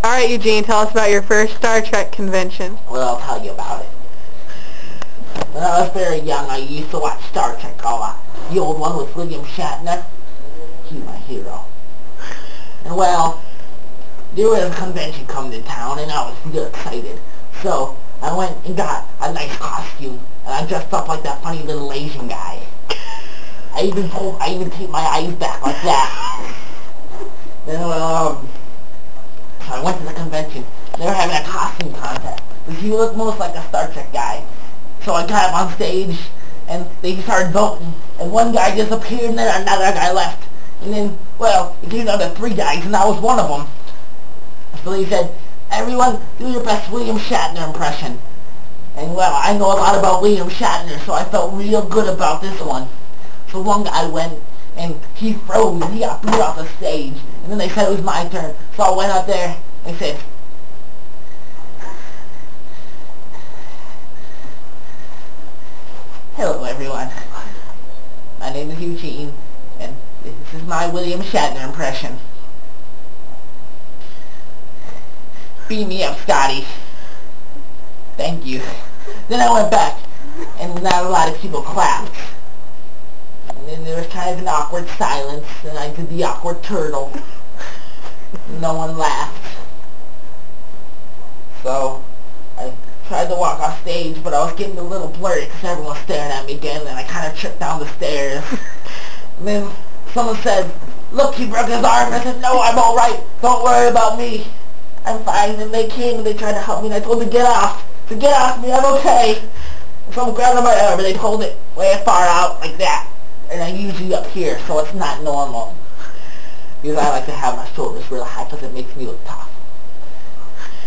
Alright, Eugene, tell us about your first Star Trek convention. Well, I'll tell you about it. When I was very young, I used to watch Star Trek a lot. The old one with William Shatner. He's my hero. And well, there was a convention coming to town, and I was real excited. So, I went and got a nice costume, and I dressed up like that funny little Asian guy. I even taped my eyes back like that. Then, I went to the convention. They were having a costume contest. Because he looked most like a Star Trek guy. So I got up on stage, and they started voting. And one guy disappeared, and then another guy left. And then, well, it came down to 3 guys, and I was one of them. So they said, everyone, do your best William Shatner impression. And well, I know a lot about William Shatner, so I felt real good about this one. So one guy went, and he froze, he got booed off the stage. And then they said it was my turn. So I went out there and said, hello everyone. My name is Eugene, and this is my William Shatner impression. Beat me up, Scotty. Thank you. Then I went back, and not a lot of people clapped. And then there was kind of an awkward silence, and I did the awkward turtle. No one laughed. So, I tried to walk off stage, but I was getting a little blurry because everyone was staring at me again, and I kind of tripped down the stairs. And then someone said, look, he broke his arm. I said, no, I'm alright. Don't worry about me. I'm fine. And they came and they tried to help me, and I told them to get off. To get off me, I'm okay. Someone grabbed my arm, and they pulled it way far out like that. And I'm usually up here, so it's not normal. Because I like to have my shoulders real high because it makes me look tough.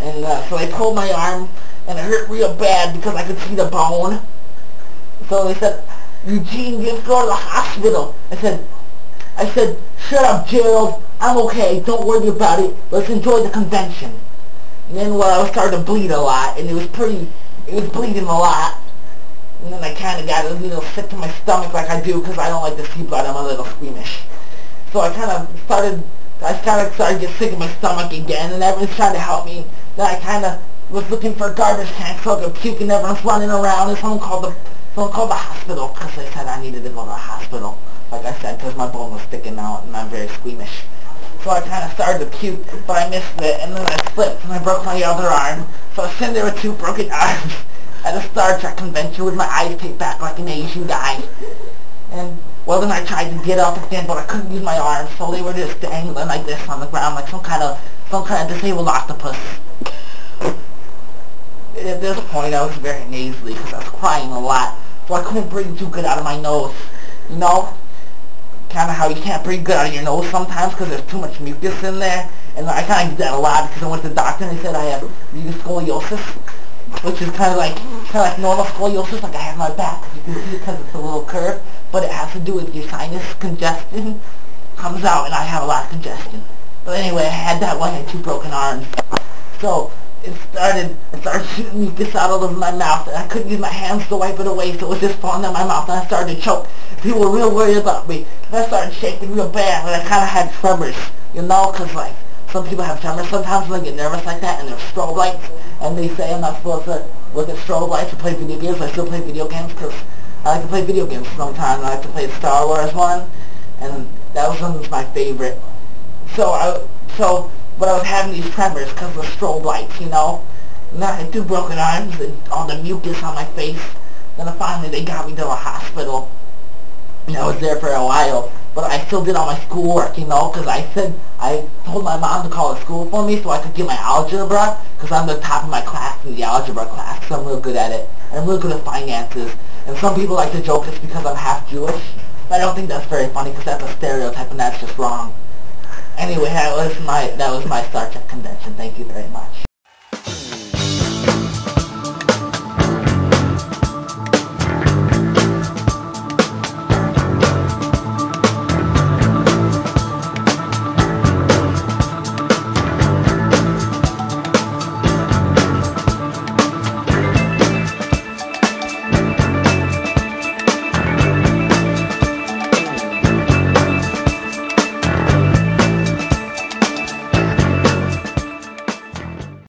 And so they pulled my arm, and it hurt real bad because I could see the bone. So they said, Eugene, just go to the hospital. I said, shut up, Gerald. I'm okay. Don't worry about it. Let's enjoy the convention. And then well, I was starting to bleed a lot, and it was bleeding a lot. And then I kind of got a little sick to my stomach like I do because I don't like to see blood. I'm a little squeamish. So I kind of started to get sick in my stomach again, and everyone's trying to help me. Then I kind of was looking for a garbage tank so I could puke, and everyone's running around, and someone called the hospital because they said I needed to go to the hospital. Like I said, because my bone was sticking out, and I'm very squeamish. So I kind of started to puke, but I missed it, and then I slipped, and I broke my other arm. So I was sitting there with 2 broken arms at a Star Trek convention with my eyes taped back like an Asian guy. And, well, then I tried to get up again, but I couldn't use my arms, so they were just dangling like this on the ground, like some kind of disabled octopus. At this point, I was very nasally because I was crying a lot, so I couldn't breathe too good out of my nose. You know? Kind of how you can't breathe good out of your nose sometimes because there's too much mucus in there. And I kind of did that a lot because I went to the doctor and they said I have scoliosis, which is kind of like normal scoliosis, like I have my back. You can see it because it's a little curve, but it has to do with your sinus congestion comes out, and I have a lot of congestion. But anyway, I had that one and 2 broken arms. So it started shooting mucus out all over my mouth, and I couldn't use my hands to wipe it away, so it was just falling down my mouth, and I started to choke. People were real worried about me, and I started shaking real bad, and I kind of had tremors, you know, because like some people have tremors sometimes when they get nervous like that, and there's strobe lights, and they say I'm not supposed to look at strobe lights or play video games. I still play video games because I like to play video games sometimes. I like to play the Star Wars one, and that was my favorite. But I was having these tremors because of the strobe lights, you know. And then I had 2 broken arms and all the mucus on my face. Then finally they got me to a hospital. And I was there for a while. But I still did all my schoolwork, you know, because I told my mom to call the school for me so I could get my algebra, because I'm the top of my class in the algebra class, so I'm real good at it. And I'm real good at finances. And some people like to joke it's because I'm half Jewish. But I don't think that's very funny because that's a stereotype and that's just wrong. Anyway, that was my Star Trek convention. Thank you very much.